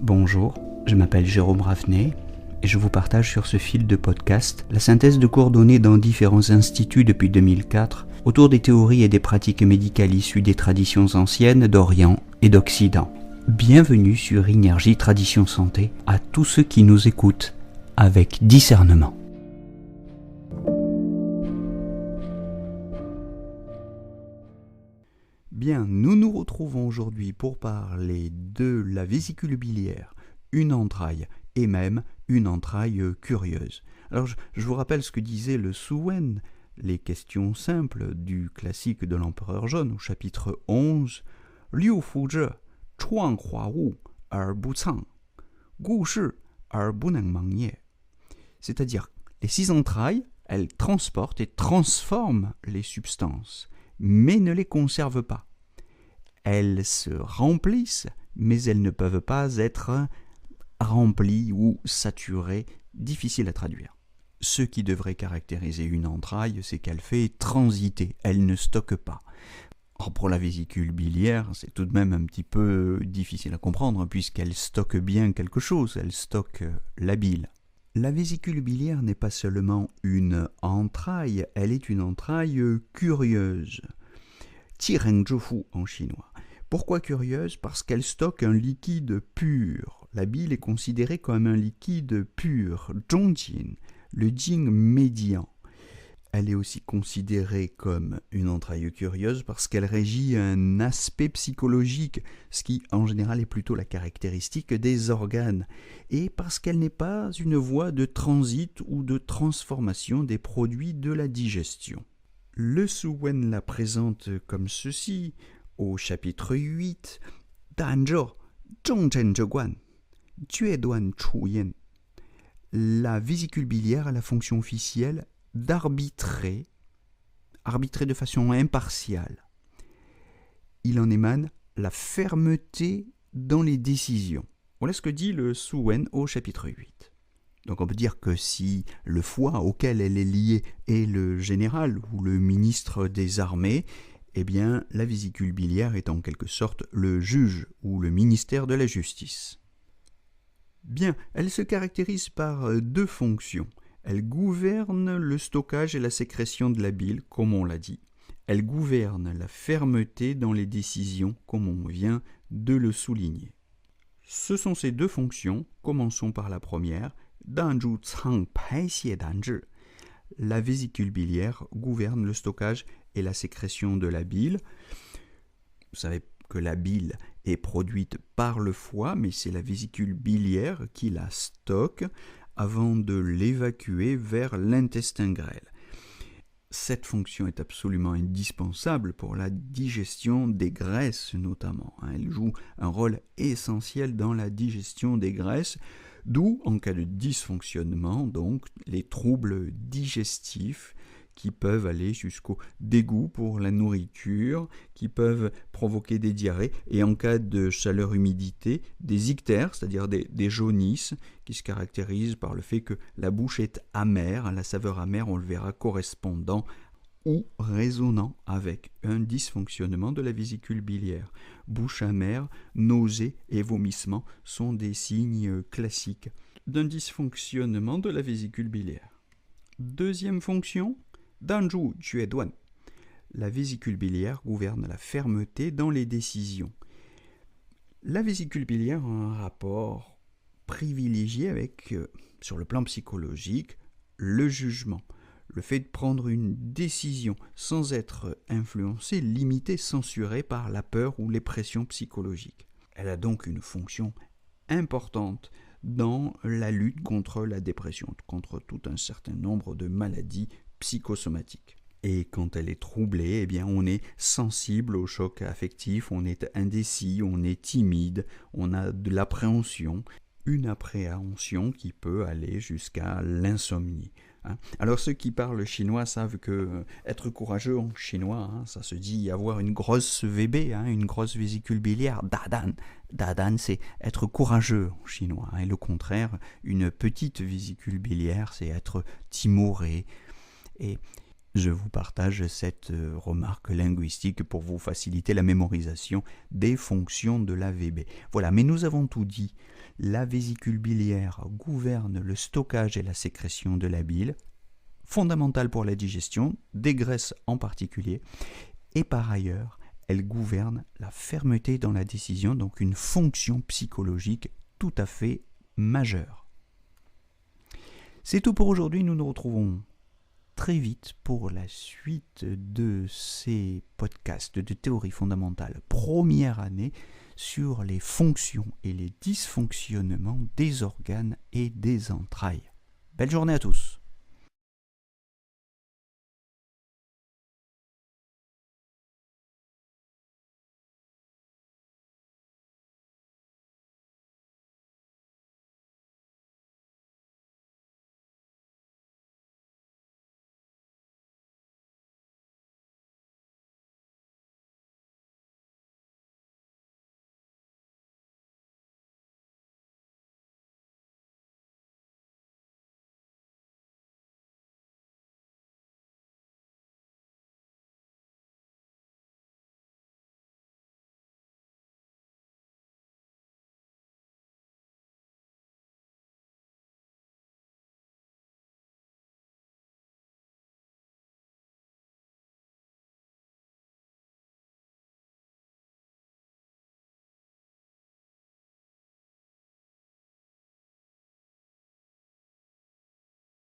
Bonjour, je m'appelle Jérôme Raffnet et je vous partage sur ce fil de podcast la synthèse de cours donnés dans différents instituts depuis 2004 autour des théories et des pratiques médicales issues des traditions anciennes d'Orient et d'Occident. Bienvenue sur Énergie Tradition Santé à tous ceux qui nous écoutent avec discernement. Bien, nous nous retrouvons aujourd'hui pour parler de la vésicule biliaire, une entraille et même une entraille curieuse. Alors je vous rappelle ce que disait le Su Wen, les questions simples du classique de l'Empereur Jaune au chapitre 11. Liu fu zhe, chuang hua wu, er bu cang, gu shi, er bu neng mang ye. C'est-à-dire, les 6 entrailles, elles transportent et transforment les substances, mais ne les conservent pas. Elles se remplissent, mais elles ne peuvent pas être remplies ou saturées, difficile à traduire. Ce qui devrait caractériser une entraille, c'est qu'elle fait transiter, elle ne stocke pas. Or, pour la vésicule biliaire, c'est tout de même un petit peu difficile à comprendre, puisqu'elle stocke bien quelque chose, elle stocke la bile. La vésicule biliaire n'est pas seulement une entraille, elle est une entraille curieuse. Tirengzhufu en chinois. Pourquoi curieuse ? Parce qu'elle stocke un liquide pur. La bile est considérée comme un liquide pur, zhongjin, le jing médian. Elle est aussi considérée comme une entraille curieuse parce qu'elle régit un aspect psychologique, ce qui en général est plutôt la caractéristique des organes, et parce qu'elle n'est pas une voie de transit ou de transformation des produits de la digestion. Le Su Wen la présente comme ceci, au chapitre 8, Danzhou, Zhongzhen Zheguan, Jueduan Chuyen. La vésicule biliaire a la fonction officielle d'arbitrer de façon impartiale. Il en émane la fermeté dans les décisions. Voilà ce que dit le Su Wen au chapitre 8. Donc on peut dire que si le foie auquel elle est liée est le général ou le ministre des armées, eh bien la vésicule biliaire est en quelque sorte le juge ou le ministère de la justice. Bien, elle se caractérise par 2 fonctions. Elle gouverne le stockage et la sécrétion de la bile, comme on l'a dit. Elle gouverne la fermeté dans les décisions, comme on vient de le souligner. Ce sont ces 2 fonctions. Commençons par la première. Danzhu cang pai xie danzhi. La vésicule biliaire gouverne le stockage et la sécrétion de la bile. Vous savez que la bile est produite par le foie, mais c'est la vésicule biliaire qui la stocke avant de l'évacuer vers l'intestin grêle. Cette fonction est absolument indispensable pour la digestion des graisses notamment. Elle joue un rôle essentiel dans la digestion des graisses, d'où, en cas de dysfonctionnement, donc, les troubles digestifs qui peuvent aller jusqu'au dégoût pour la nourriture, qui peuvent provoquer des diarrhées, et en cas de chaleur-humidité, des ictères, c'est-à-dire des jaunisses, qui se caractérisent par le fait que la bouche est amère, la saveur amère, on le verra, correspondant ou résonnant avec un dysfonctionnement de la vésicule biliaire. Bouche amère, nausées et vomissements sont des signes classiques d'un dysfonctionnement de la vésicule biliaire. Deuxième fonction, Danzhu Jueduan. La vésicule biliaire gouverne la fermeté dans les décisions. La vésicule biliaire a un rapport privilégié avec, sur le plan psychologique, le jugement. Le fait de prendre une décision sans être influencé, limité, censuré par la peur ou les pressions psychologiques. Elle a donc une fonction importante dans la lutte contre la dépression, contre tout un certain nombre de maladies psychosomatiques. Et quand elle est troublée, eh bien, on est sensible au choc affectif, on est indécis, on est timide, on a de l'appréhension, une appréhension qui peut aller jusqu'à l'insomnie. Alors ceux qui parlent chinois savent que être courageux en chinois, ça se dit avoir une grosse VB, une grosse vésicule biliaire, dadan. Dadan, c'est être courageux en chinois. Et le contraire, une petite vésicule biliaire, c'est être timoré. Et je vous partage cette remarque linguistique pour vous faciliter la mémorisation des fonctions de la VB. Voilà, mais nous avons tout dit. La vésicule biliaire gouverne le stockage et la sécrétion de la bile, fondamentale pour la digestion, des graisses en particulier, et par ailleurs, elle gouverne la fermeté dans la décision, donc une fonction psychologique tout à fait majeure. C'est tout pour aujourd'hui, nous nous retrouvons très vite pour la suite de ces podcasts de théorie fondamentale première année sur les fonctions et les dysfonctionnements des organes et des entrailles. Belle journée à tous!